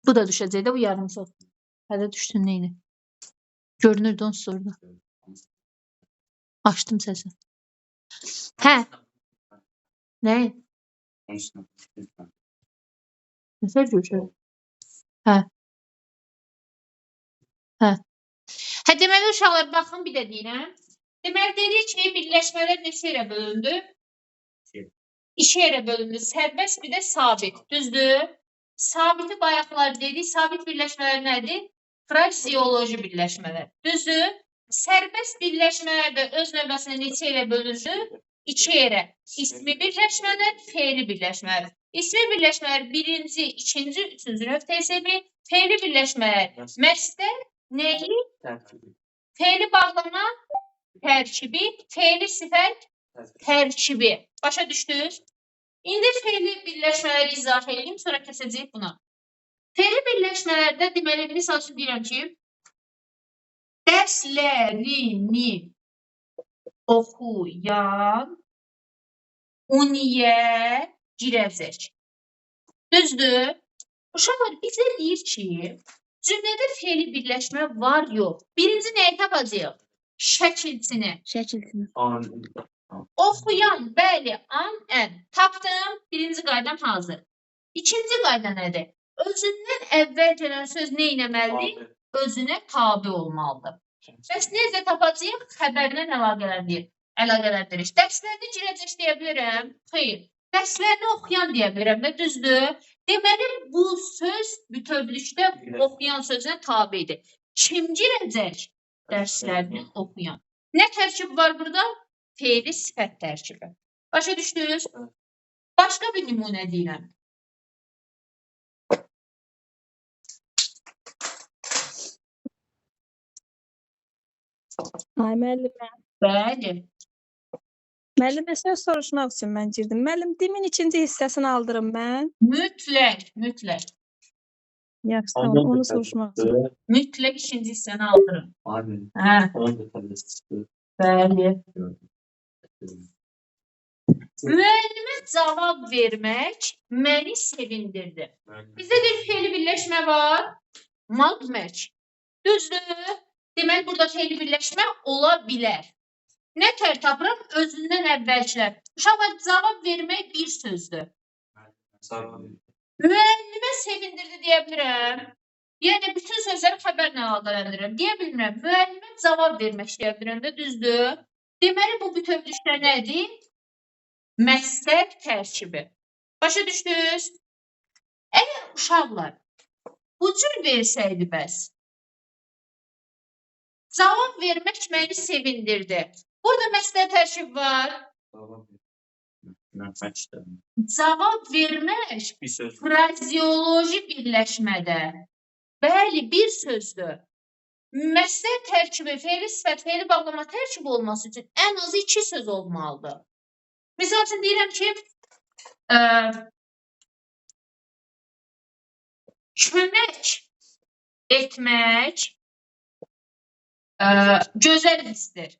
Bu da düşəcək də bu yarım saat. Hələ düşdün neyini? Görünürdü onsuz orada. Açdım səsi. Hə. Nə? Məsəl üçün. Hə. Hə. Hə deməli uşaqlar baxın bir də deyirəm. Deməli dedik ki, birləşmələr neçə yerə bölündü? 2 yerə bölündü. Sərbəst bir də sabit. Düzdür? Sabiti bayaqlar dedik. Sabit birləşmələr nədir? Frazeoloji birləşmələr. Düzdür? Sərbəst birləşmələr də öz növbəsində neçə yerə bölündü? 2 yerə. İsmi birləşmələr, fe'li birləşmələr. İsmi birləşmələr birinci, ikinci, üçüncü növ tərkibi. Fe'li birləşmələr məstər, nəyi? Fe'li bağlama, tərkibi. Fe'li sifət, tərkibi. Başa düşdünüz? İndi fe'li birləşmələri izah edeyim, sonra kəsəcəyik buna. Fe'li birləşmələrdə deməli, misal üçün deyirəm ki, dərslərini oxuyan uniyə girəcək. Düzdür? Uşaqlar bizə deyir ki, cümlədə fe'li birləşmə var, yox. Birinci nəyi tapacaq? Şəkilçini. Oxuyan, bəli, an, ən. Tapdım, birinci qaydam hazır. İkinci qayda nədir? Özündən əvvəl gələn söz nə etməlidir? Özünə tabe olmalıdır. Bəs necə tapacağıq? Xəbərlə əlaqələndirir. Dərslərini girəcək deyə bilirəm? Xeyr. Dərslərini oxuyan deyə bilirəm də, düzdür? Deməli, bu söz bütövlükdə oxuyan sözünə tabedir. Kim girəcək? Dərslərini oxuyan. Nə tərkib var burada? Fe'li sifət tərkibi. Başa düşdünüz? Başqa bir nümunə deyirəm. Ay müəllimə. Bəli. Müəllimə söz soruşmaq üçün mən girdim. Müəllim, dimin ikinci hissəsini aldırım mən. Mütləq. Yaxşı, tamam, onu soruşmaq üçün. Mütləq ikinci hissəni aldırım. Hə. Bəli. Müəllimə cavab vermək məni sevindirdi. Bizdə bir fe'li birləşmə var. Magmək. Düzdür? Deməli, burada fe'li birləşmə ola bilər. Nə tər tapıram? Özündən əvvəlkilər. Uşaqlar, cavab vermək bir sözdür. Müəllimə sevindirdi deyə bilirəm. Yəni, bütün sözləri xəbərlə əlaqələndirirəm. Deyə bilmirəm. Müəllimə cavab vermək deyə bilirəm də, düzdür? Deməli, bu bütövlükdə nədir? Məstər tərkibi. Başa düşdünüz? Əgər uşaqlar bu cür versəydi bəs, cavab vermək məni sevindirdi. Burada məstər tərkibi var. Cavab vermək frazeoloji birləşmədə. Bəli, bir sözdür. Məstər tərkibi, fe'li sifət, fe'li bağlama tərkibi olması üçün ən azı 2 söz olmalıdır. Misal üçün deyirəm ki, kömək etmək gözəl hissdir.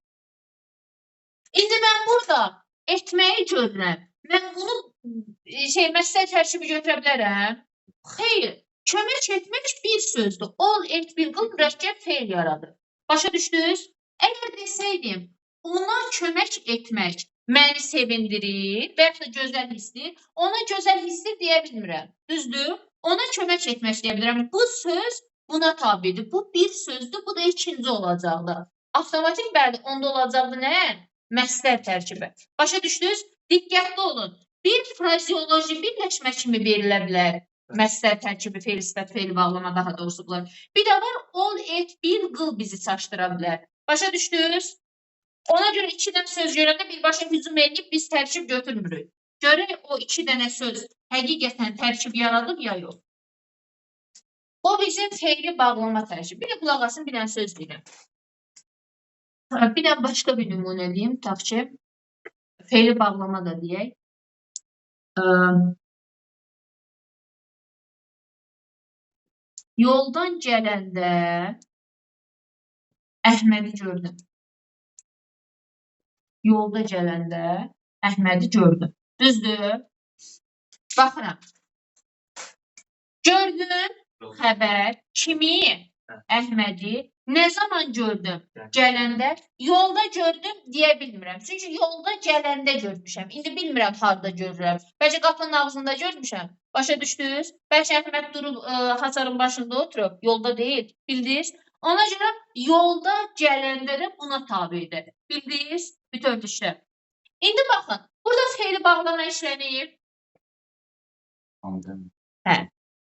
İndi mən burada etməyi görürəm. Mən bunu məstər tərkibi götürə bilərəm? Xeyr. Kömək etmək bir sözdür. Ol, et, bil, qıl, mürəkkəb fe'l yaradır. Başa düşdünüz? Əgər desəydim, ona kömək etmək məni sevindirir və yaxud da gözəl hissdir, ona gözəl hissdir deyə bilmirəm. Düzdür? Ona kömək etmək deyə bilirəm. Bu söz buna tabidir. Bu bir sözdür, bu da ikinci olacaqdır. Avtomatik bəli, onda olacaqdır nə? Məstər tərkibi. Başa düşdünüz? Diqqətli olun. Bir frazeoloji birləşmə kimi verilə bilər. Məstər tərkibi, fe'li sifət, fe'li bağlama daha doğrusu bunlar. Bir də var, ol, et, bil, qıl bizi çaşdıra bilər. Başa düşdünüz? Ona görə 2 dənə söz görəndə birbaşa hücum edib biz tərkib götürmürük. Görək o 2 dənə söz həqiqətən tərkib yaradıb ya yox. O bizim fe'li bağlama tərkibi. Bir də qulaq asın, bir dənə söz deyirəm. Bir də başqa bir nümunə deyim. Tutaq ki, fe'li bağlama da deyək. Yoldan gələndə Əhmədi gördüm. Yolda gələndə Əhmədi gördüm. Düzdür? Baxıram. Gördüm, Xəbər. Kimi? Əhmədi. Nə zaman gördüm? Gələndə. Yolda gördüm deyə bilmirəm. Çünki yolda gələndə görmüşəm. İndi bilmirəm harda görürəm. Bəlkə qapının ağzında görmüşəm. Başa düşdünüz? Bəlkə Əhməd durub hasarın başında oturub. Yolda deyil. Bildiniz? Ona görə yolda gələndə də buna tabidir. Bildiniz? Bütöv düşdü. İndi baxın. Burada fe'li bağlama işlənir. Hə.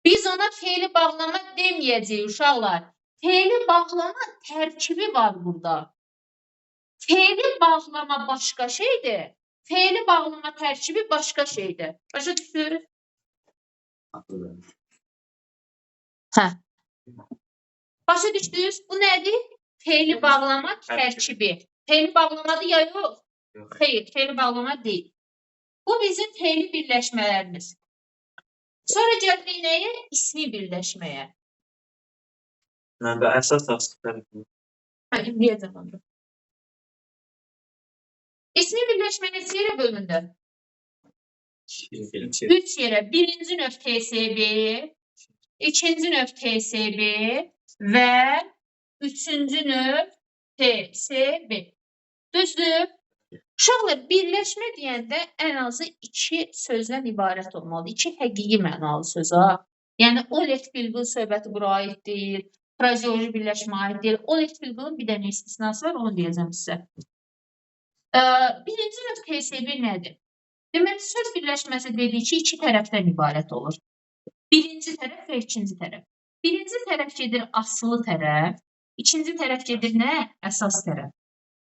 Biz ona fe'li bağlama deməyəcəyik uşaqlar. Fe'li bağlama tərkibi var burada. Fe'li bağlama başqa şeydir. Fe'li bağlama tərkibi başqa şeydir. Başa düşdünüz? Hə. Başa düşdünüz? Bu nədir? Fe'li bağlama tərkibi. Fe'li bağlamadır ya yox? Xeyr, fe'li bağlama deyil. Bu bizim fe'li birləşmələrimiz. Sonra gəlirik nəyə? İsmi birləşməyə. Yəni əsas təsdiqlər. Hə, indiyəcəm onu. İsmi birləşmə neçə yerə bölündü? 3 yerə. Birinci növ TSB, ikinci növ TSB və üçüncü növ TSB. Düzdür? Uşaqlar, birləşmə deyəndə ən azı 2 sözdən ibarət olmalı. 2 həqiqi mənalı söz. Yəni, o lex-bilqil söhbəti bura aid deyil, frazeoloji birləşmə aid deyil. O lex-bilqilin bir dənə istisnası var, onu deyəcəm sizə. Birinci növ TSB nədir? Deməli, söz birləşməsi dedik ki, 2 tərəfdən ibarət olur. Birinci tərəf və ikinci tərəf. Birinci tərəf gedir asılı tərəf, ikinci tərəf gedir nə? Əsas tərəf.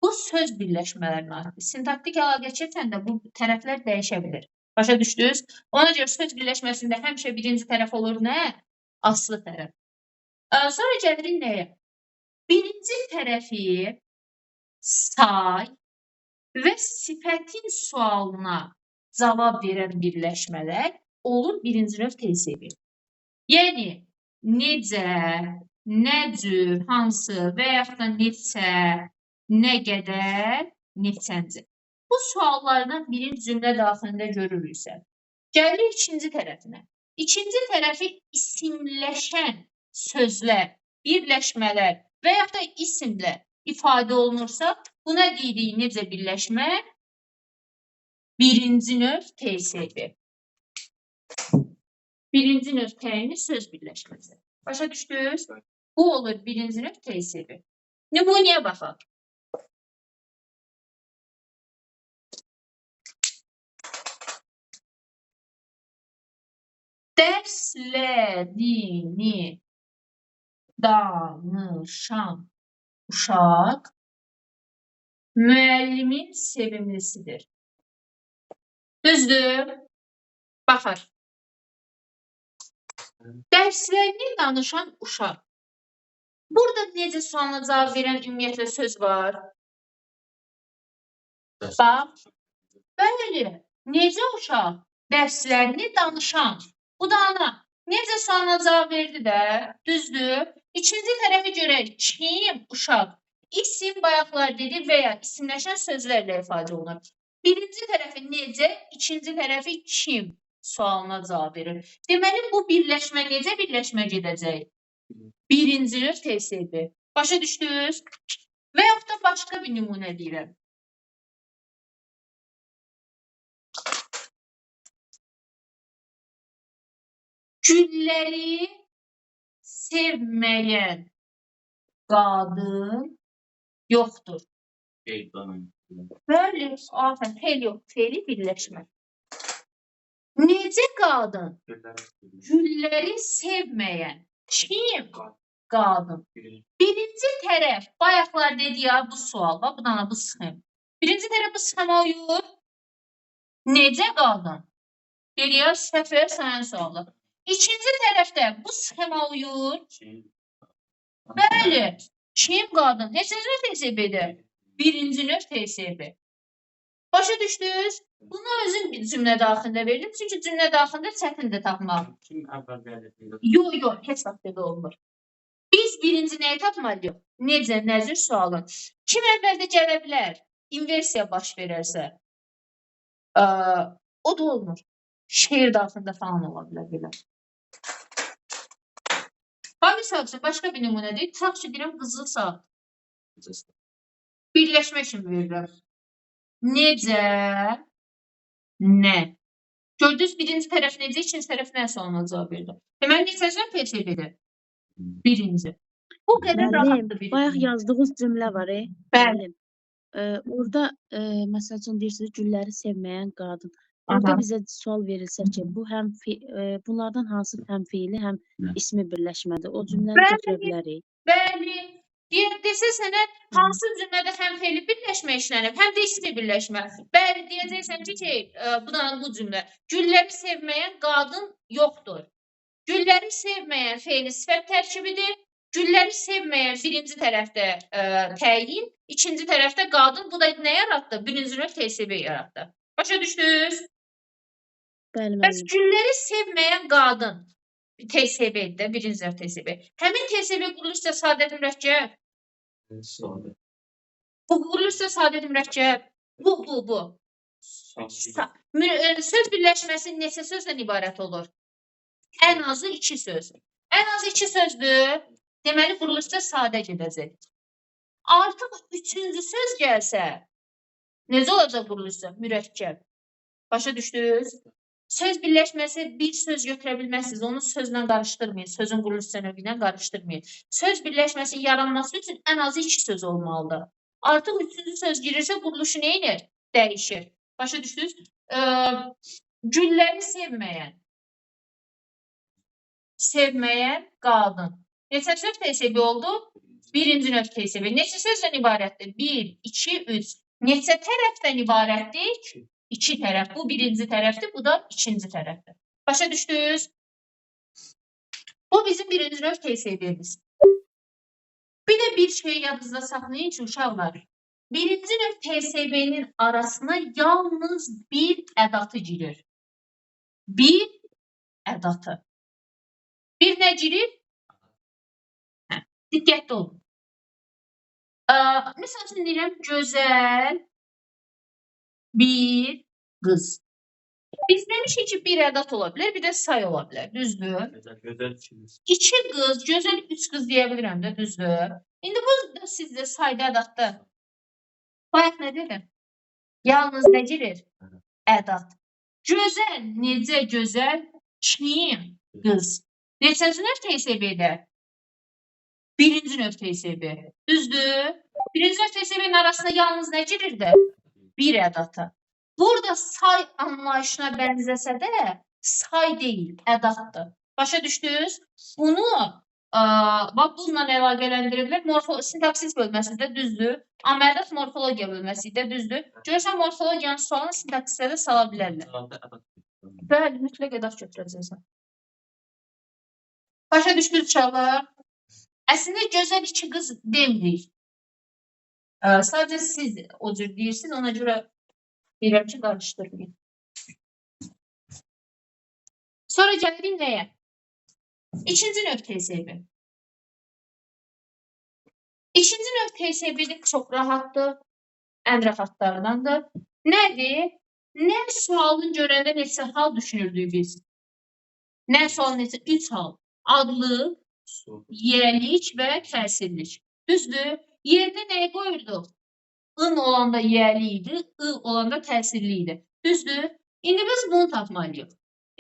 Bu söz birləşmələrinə aiddir. Sintaktik əlaqə keçəndə bu tərəflər dəyişə bilir. Başa düşdünüz? Ona görə söz birləşməsində həmişə birinci tərəf olur nə? Aslı tərəf. Sonra gəlirik nəyə? Birinci tərəfi say və sifətin sualına cavab verən birləşmələr olur birinci növ TSB. Yəni, necə, nə cür, hansı və yaxud da neçə, nə qədər, neçənci. Bu suallardan birinci cümlə daxilində görürüksə, gəlirik ikinci tərəfinə. İkinci tərəfi isimləşən sözlər, birləşmələr və yaxud da isimlə ifadə olunursa, buna deyirik necə birləşmə? Birinci növ TSB. Birinci növ təyini söz birləşməsi. Başa düşdünüz? Bu olur birinci növ TSB. Nümunəyə baxaq. Dərslərini danışan uşaq müəllimin sevimlisidir. Düzdür? Baxar. Dərslərini danışan uşaq. Burada necə sualına cavab verən ümumiyyətlə söz var? Bax. Bəli. Necə uşaq? Dərslərini danışan. Bu da ana. Necə sualına cavab verdi də? Düzdür. İkinci tərəfi görək. Kim? Uşaq. İsim bayaqlar dedi və ya isimləşən sözlərlə ifadə olunur. Birinci tərəfi necə? İkinci tərəfi kim? Sualına cavab verir. Deməli, bu birləşmə necə birləşmə gedəcək? Birinci növ TSB. Başa düşdünüz? Və yaxud da başqa bir nümunə deyirəm. Gülləri sevməyən qadın yoxdur. Bəli, afən, fel yox, feli birləşmə. Necə qadın? Gülləri sevməyən. Kim? Qadın. Birinci tərəf, bayaqlar dedi ya bu sual, bu dana bu sxem. Birinci tərəf bu sxema uyur. Necə qadın? Geriyə səfər sayən sualı. İkinci tərəfdə bu sxema uyur. Bəli. Kim qadın? Neçənci növ TSB-dir? Birinci növ TSB. Başa düşdünüz? Bunu özüm cümlə daxilində verdim. Çünki cümlə daxilində çətindir tapmaq. Yox, heç vaxt belə olmur. Biz birinci nəyi tapmalıyıq? Necə, nəzir sualın. Kim əvvəldə gələ bilər? İnversiya baş verərsə. O da olmur. Şeir daxilində falan ola bilər belə. Bax, misal üçün, başqa bir nümunədir. Tutaq ki, deyirəm, qızıl saat. Birləşmə kimi verirəm. Necə? Nə? Gördünüz, birinci tərəf necə, ikinci tərəf nə sualına cavab verdi. Deməli, neçəcən PSB-dir? Birinci. Bu qədər Müəllim, rahatdır birinci. bayaq yazdığınız cümlə var, Bəli. müəllim. Orada məsəl üçün deyirsiniz gülləri sevməyən qadın. Aha. Orada bizə sual verilsə ki, bu həm bunlardan hansı həm feili, həm ismi birləşmədir. O cümləni götürə bilərik. Bəli. Desə sənə hansı cümlədə həm fe'li birləşmə işlənib, həm də ismi birləşmə. Bəli, deyəcəksən ki, bu cümlə. Gülləri sevməyən qadın yoxdur. Gülləri sevməyən fe'li sifət tərkibidir. Gülləri sevməyən birinci tərəfdə təyin, ikinci tərəfdə qadın. Bu da nə yaratdı? Birinci növ TSB yaratdı. Başa düşdünüz? Bəli, Bəs müəllim. gülləri sevməyən qadın TSB-dir də, birinci növ TSB. Həmin TSB quruluşca sadə mürəkkəb. Bu quruluşca sadə mürəkkəb. Bu. Söz birləşməsi neçə sözdən ibarət olur? Ən azı 2 söz. Ən azı 2 sözdür. Deməli, quruluşda sadə gedəcək. Artıq 3-cü söz gəlsə, necə olacaq quruluşda? Mürəkkəb. Başa düşdünüz? Söz birləşməsi bir söz götürə bilməzsiniz. Onu sözlə qarışdırmayın. Sözün quruluş növü ilə qarışdırmayın. Söz birləşməsi yaranması üçün ən azı 2 söz olmalıdır. Artıq 3-cü söz girirsə, quruluşu nə edir? Dəyişir. Başa düşdünüz? Gülləri sevməyən qadın. Neçə söz TSB oldu? Birinci növ TSB. Neçə sözdən ibarətdir? 1, 2, 3. Neçə tərəfdən ibarətdir? 2 tərəf. Bu birinci tərəfdir, bu da ikinci tərəfdir. Başa düşdünüz? Bu bizim birinci növ TSB-miz. Bir də bir şey yadınızda saxlayın ki, uşaqlar. Birinci növ TSB-nin arasına yalnız bir ədatı girir. Bir ədatı. Bir nə girir? Diqqətli olun. Məsəl üçün deyirəm, gözəl bir qız. Biz demişik ki, bir ədat ola bilər, bir də say ola bilər, düzdür? 2 qız, gözəl 3 qız deyə bilirəm də, düzdür? İndi bu da sizdə sayda ədatda. Bayaq nə dedim? Yalnız nə girir? Ədat. Gözəl, necə gözəl? Kim? Qız. Neçənci növ TSB-də? Birinci növ TSB. Düzdür? Birinci növ TSB-nin arasında yalnız nə girirdi? Bir ədatı. Burada say anlayışına bənzəsə də say deyil, ədatdır. Başa düşdünüz? Bunu bununla əlaqələndiriblər. Sintaksis bölməsində düzdür. Əməliyyat morfologiya bölməsində düzdür. Görürsən, morfologiyanın sualını sintaksislə də sala bilərlər. Bəli, mütləq ədat götürəcəksən. Başa düşdünüz uşaqlar? Əslində gözəl 2 qız demirik. Sadəcə siz o cür deyirsiniz, ona görə deyirəm ki, qarışdırmayın. Sonra gəlirik nəyə? İkinci növ TSB. İkinci növ TSB-də çox rahatdır, ən rahatlardandır. Nədir? Nə sualını görəndə neçə hal düşünürdük biz? Nə sual neçə? 3 hal. Adlı, yiyəlik və təsirlik. Düzdür? Yerdə nəyi qoyurduq? In olanda yiyəli idi, I olanda təsirli idi. Düzdür? İndi biz bunu tapmalıyıq.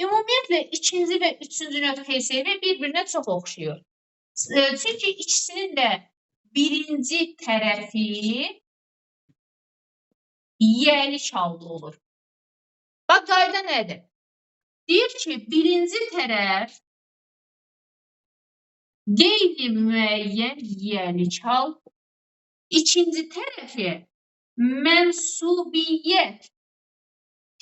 Ümumiyyətlə, ikinci və üçüncü növ TSB bir-birinə çox oxşuyur. Çünki ikisinin də birinci tərəfi yiyəlik halda olur. Bax, qayda nədir? Deyir ki, birinci tərəf qeyri-müəyyən yiyəlik hal, ikinci tərəfi mənsubiyyət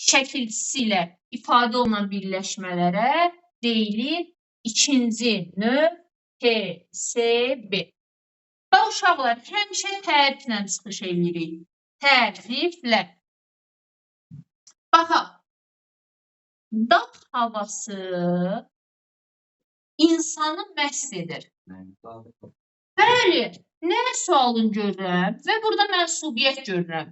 şəkilçisi ilə ifadə olunan birləşmələrə deyilir ikinci növ TSB. Bax, uşaqlar, həmişə təriflə çıxış edirik. Təriflə. Baxaq, dağ havası insanı məst edir. Bəli, nə sualını görürəm və burada mənsubiyyət görürəm.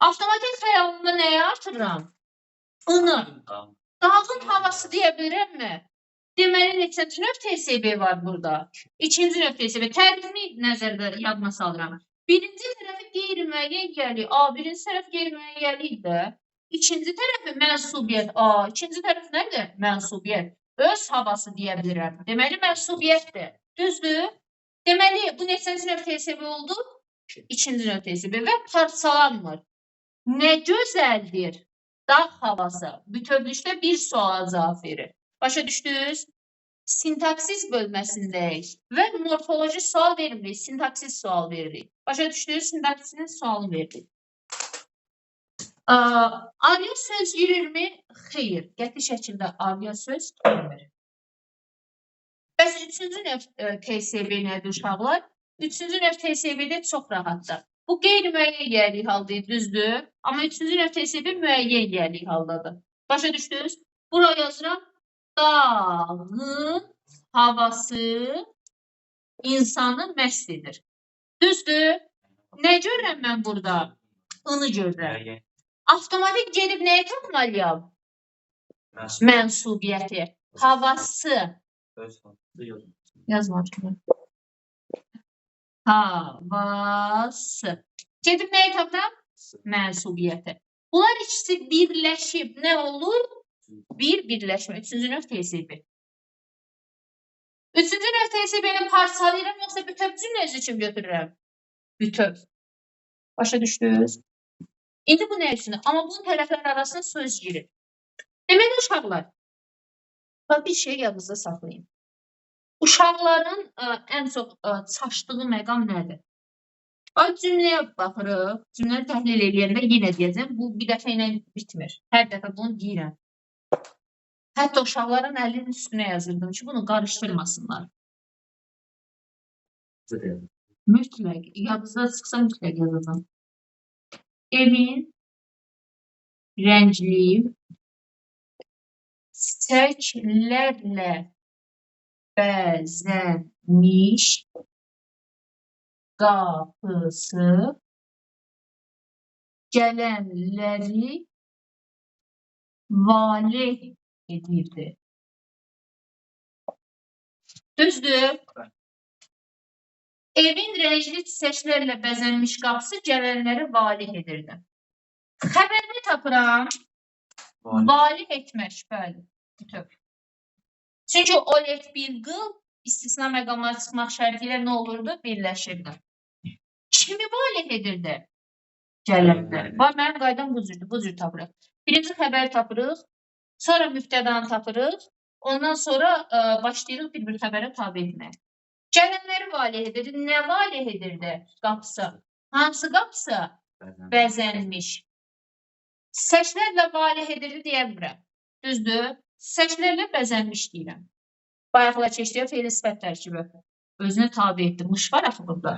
Avtomatik xəyalımda nəyi artırıram?Inı. Dağın havası deyə bilirəmmi? Deməli, neçənci növ TSB var burada? İkinci növ TSB. Tərifini nəzərdə yadıma salıram. Birinci tərəfi qeyri-müəyyən yerli A, birinci tərəf qeyri-müəyyən yerli də. İkinci tərəfi mənsubiyyət A, ikinci tərəf nədir? Mənsubiyyət. Öz havası deyə bilirəm. Deməli, mənsubiyyətdir. Düzdür? Deməli, bu neçənci növ TSB oldu? İkinci növ TSB və parçalanmır. Nə gözəldir dağ havası. Bütövlükdə bir suala cavab verir. Başa düşdünüz? Sintaksis bölməsindəyik və morfoloji sual vermirik, sintaksis sual veririk. Başa düşdünüz? Sintaksisinin sualını veririk. Arya söz girirmi? Xeyr. Qəti şəkildə arya söz girmir. Bəs üçüncü növ TSB nədir uşaqlar? Üçüncü növ TSB-də çox rahatdır. Bu qeyri-müəyyən yerlik haldır, düzdür? Amma üçüncü növ TSB müəyyən yerlik haldadır. Başa düşdünüz? Buraya yazıram. Dağın havası insanı məst edir. Düzdür? Nə görürəm mən burada?Inı görürəm. Avtomatik gedib nəyi tapmalıyam? Mənsubiyyəti. Havası. Yazmamışım. Havası. Gedib nəyi tapıram? Mənsubiyyəti. Bunlar ikisi birləşib nə olur? Bir birləşmə. Üçüncü növ TSB. Üçüncü növ TSB-ni parçalayıram, yoxsa bütöv cümləsi üçün götürürəm? Bütöv. Başa düşdünüz? İndi bu nə üçündür? Amma bunun tərəflər arasında söz girir. Deməli, uşaqlar, bir şey yadınızda saxlayın. Uşaqların ən çox çaşdığı məqam nədir? Cümləyə baxırıq. Cümləni təhlil edəndə yenə deyəcəm. Bu bir dəfə ilə bitmir. Hər dəfə bunu deyirəm. Hətta uşaqların əlinin üstünə yazırdım ki, bunu qarışdırmasınlar. Mütləq. Yadınızda çıxsa mütləq yazacağım. Evin rəngli çiçəklərlə bəzənmiş qapısı gələnləri valeh edirdi. Düzdür? Evin rəngli çiçəklərlə bəzənmiş qapısı gələnləri valeh edirdi. Xəbərini tapıram. Valeh etmək, bəli. Bütöv. Çünki olet bir qıl istisna məqamları çıxmaq şərti ilə nə olurdu? Birləşirdi. Kimi valeh edirdi? Gələnləri. Mənim qaydam bu cürdür. Bu cür tapırıq. Birinci xəbəri tapırıq. Sonra müftədanı tapırıq. Ondan sonra başlayırıq bir xəbərə tabi etmək. Gələnləri valeh edirdi. Nə valeh edirdi? Qapısı. Hansı qapısı? Bəzənmiş. Çiçəklərlə valeh edirdi deyə bilirəm. Düzdür? Çiçəklərlə bəzənmiş deyirəm. Bayaqlar keçdiyə fe'li sifət tərkibi. Özünü tabi etdi. Mış var axı burada.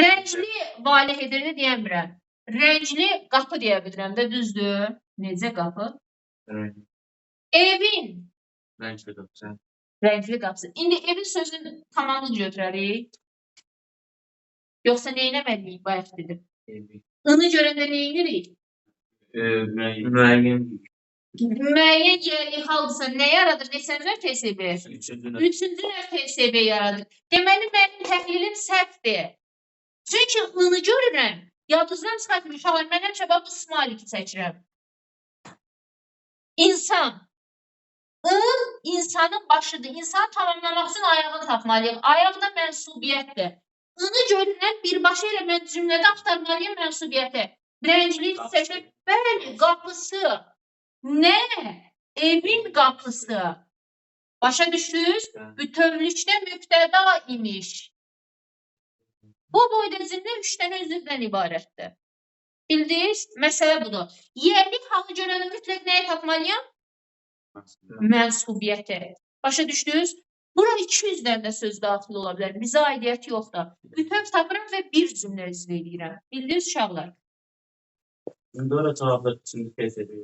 Rəngli valeh edirdi deyə bilirəm. Rəngli qapı deyə bilirəm də, düzdür? Necə qapı? Evin rəngli qapısı. İndi evin sözünü tamamını götürərik. Yoxsa neynəməliyik bayaq dedim.Inı görəndə neyinirik? Müəyyən yerli haldırsa nə yaradır? Neçənci növ TSB? Üçüncü növ TSB yaradır. Deməli, mənim təhlilim səhvdir. Çünkiını görürəm. Yadınızdan çıxartmış. Mən həmişə bu smaliki çəkirəm. İnsan. İnsanın başıdır. İnsanı tamamlamaq üçün ayağını tapmalıyıq. Ayaq da mənsubiyyətdir.Inı görürəm, birbaşa ilə mən cümlədə axtarmalıyım mənsubiyyəti. Rəngli çiçəklər, bəli, qapısı. Nə? Evin qapısı. Başa düşdünüz? Bütövlükdə müftəda imiş. Bu boyda cümlə 3 dənə üzvdən ibarətdir. Bildiniz? Məsələ budur. Yerlik halı görəni mütləq nəyə tapmalıyam? Mənsubiyyəti. Başa düşdünüz? Bura 200-dən də söz daxil ola bilər. Bizə aidiyyəti yoxdur. Bütöv tapıram və bir cümlə izlə edirəm. Bildiniz uşaqlar? Sonra cavablar üçün TSB-yə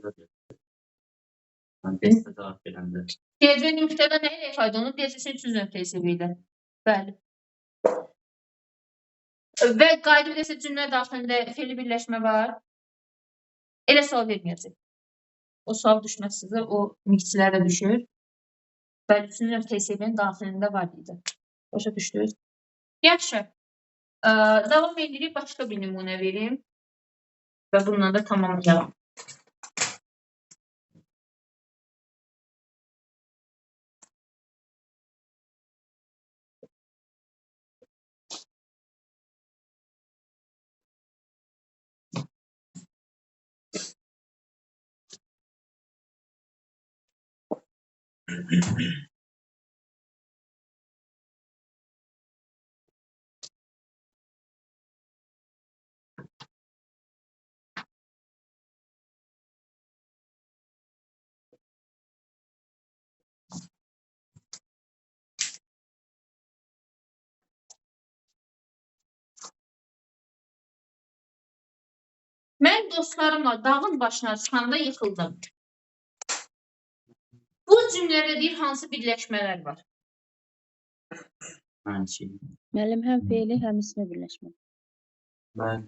cavab verəndə. Deyəcək nöqtədə nə ilə ifadə olunur? Deyəcəksin 300 növ TSB-də. Bəli. Və qayda bilirsə cümlə daxilində fe'li birləşmə var. Elə sual verməyəcək. O sual düşməz sizə, o mikslərə düşür. Bəli, üçüncü nöqtə hesabının daxilində var idi. Başa düşdünüz? Yaxşı. Davam edirik. Başqa bir nümunə verim. Və bununla da tamamlayalım. Mən dostlarımla dağın başına çıxanda yıxıldım. Bu cümlədə deyir hansı birləşmələr var? Mən şey. Müəllim həm feili, həm ismi birləşmə. Mən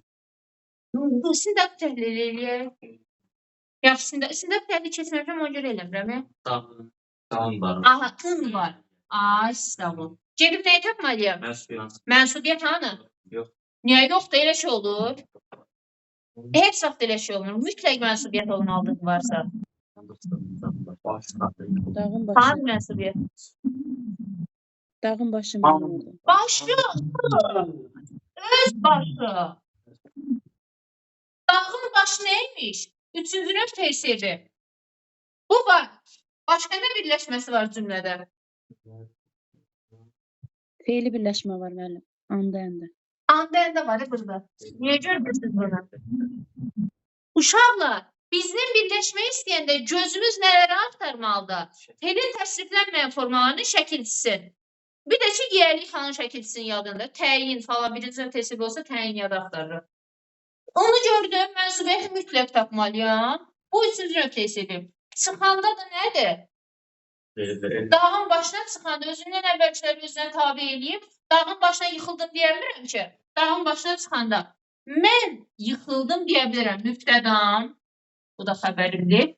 Bu sindaq təhlil eləyək. Yaxşı, sindaq təhlil keçməmişəm, ona görə eləmirəm. dağın var. Aha, tın var. Ay, sağ ol. Gedib nəyi tapmalıyam? Mənsubiyyət hanı? Yox. Niyə yoxdur? Elə şey olur. Heç vaxt elə şey olmur. Mütləq mənsubiyyət olmalıdır varsa. Dağın başı. Hanı mənsubiyyət? Dağın başı müəllim oldu. Başı! Öz başı! Dağın başı neymiş? Üçüncü nöqtə hesabı. Bu var. Başqa nə birləşməsi var cümlədə? Feili birləşmə var müəllim. Anda əndə. Anda var burada. Niyə görmürsünüz bunu? Uşaqlar, bizim birləşmək istəyəndə gözümüz nələrə axtarmalıdır? Feilin təsriflənməyən formalarının şəkilçisi. Bir də ki, yiyəlik xanın şəkilçisinin yadında. Təyin falan birinci nöqtə hesabı olsa təyin yada axtarırıq. Onu gördüm, mənsubiyyəti mütləq tapmalıyam. Bu üçüncü nöqtə hesabı. Çıxanda da nədir? Dağın başına çıxanda özündən əvvəlkiləri özünə tabi eləyib, dağın başına yıxıldım deyə bilirəm ki, dağın başına çıxanda mən yıxıldım deyə bilirəm mübtədam, bu da xəbərimdir.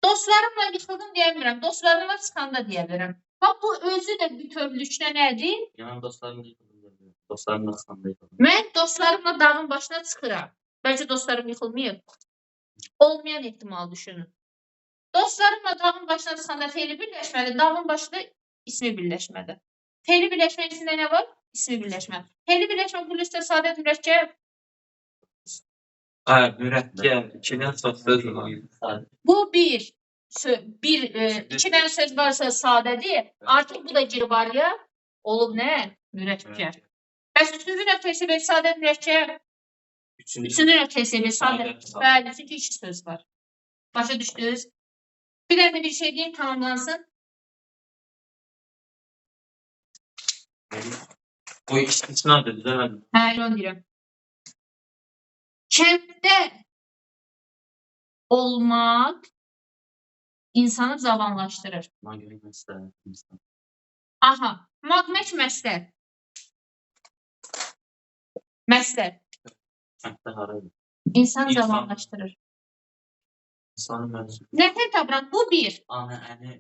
Dostlarımla yıxıldım deyə bilirəm, dostlarımla çıxanda deyə bilirəm. Bax, bu özü də bütövlükdə nədir? Yəni dostlarımla çıxanda. Mən dostlarımla dağın başına çıxıram. Bəlkə dostlarım yıxılmayıb. Olmayan ehtimal düşünün. Dostlarımla dağın başına çıxanda feili birləşməli, dağın başında ismi birləşməli. Feili birləşmə içində nə var? İsmi birləşmə. Feili birləşmə bu listə sadə mürəkkəb. Mürəkkəb, ikidən çox söz var. Bu ikidən söz varsa sadədir. Artıq bu da geri var ya. Olub nə? Mürəkkəb. Bəs üçüncü nöqtə hesabı sadə mürəkkəb. Üçüncü nöqtə hesabı sadə. Bəli, çünki iki söz var. Başa düşdünüz? Bir dənə bir şey deyim, tamamlansın. Bu ikisi nədir? Düzəmədim. Hə, onu deyirəm. Kənddə olmaq insanı cavanlaşdırır. Magmək məsələ. Aha, magmək məstər. Məstər. Kənddə haraydı? İnsan İnsan. cavanlaşdırır. İnsanın mənsubiyyəti. Nətər tapıram? Bu bir. Ana, əni,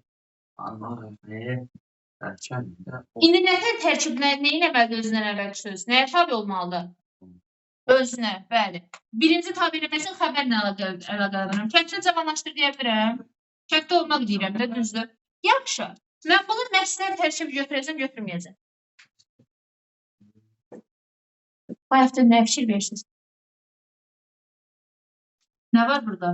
ana, rəfəyə, kəndə. İndi nətər tərkiblər neyin əvvəldə özündən əvvəlki söz? Nəyə tabi olmalıdır? Özünə, bəli. Birinci tabi eləməsin, xəbərlə əlaqələrim. Kənddə cavanlaşdır deyə bilirəm. Kənddə olmaq deyirəm də, düzdür. Yaxşı. Mən bunu məstər tərkib götürəcəm, götürməyəcəm. Bayaqda nə fikir verirsiniz? Nə var burada?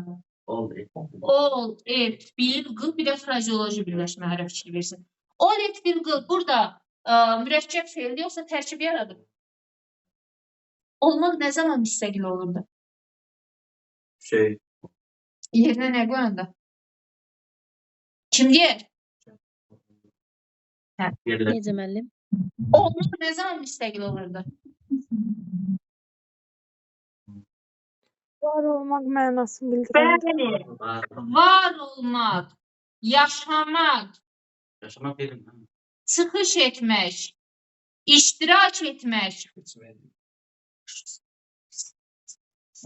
Oldu. Ol, et, bil, qıl, bir də frazeoloji birləşmələrə fikir versin. Ol, et, bil, qıl. Burada mürəkkəb feildir, yoxsa tərkib yaradır? Olmaq nə zaman müstəqil olurdu? Yerinə nə qoyanda? Kim deyər? Necə müəllim? Olmaq nə zaman müstəqil olurdu? Var olmaq mənasını bildirəndə. Bəli, var olmaq, yaşamaq, Yaşamaq verim. çıxış etmək, iştirak etmək.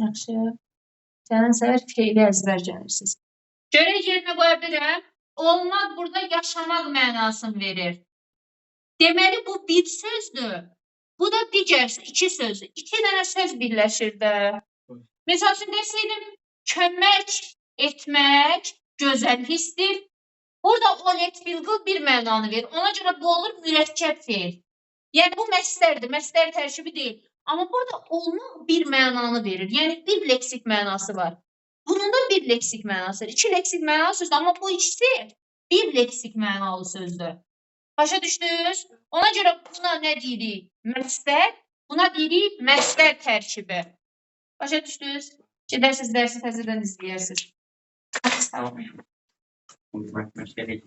Yaxşı. Sənin səhər feili əzbər gəlirsiniz. Görək yerinə qoya bilirəm. olmaq burada yaşamaq mənasını verir. Deməli bu bir sözdür. Bu da digər iki sözdür. İki dənə söz birləşir də. Məsəl üçün desəydim, kömək etmək gözəl hissdir. Burada olet bilgil bir mənanı verir. Ona görə bu olur mürəkkəb feil. Yəni bu məstərdir, məstər tərkibi deyil. Amma burada olmaq bir mənanı verir. Yəni bir leksik mənası var. Bunun da bir leksik mənası var. İki leksik mənalı sözdür. Amma bu ikisi bir leksik mənalı sözdür. Başa düşdünüz? Ona görə buna nə deyirik? Məstər. Buna deyirik məstər tərkibi. Başa düşdünüz? Gedərsiniz, dərsi təzədən izləyərsiniz. Sağ olun. Unutmak mesele değil.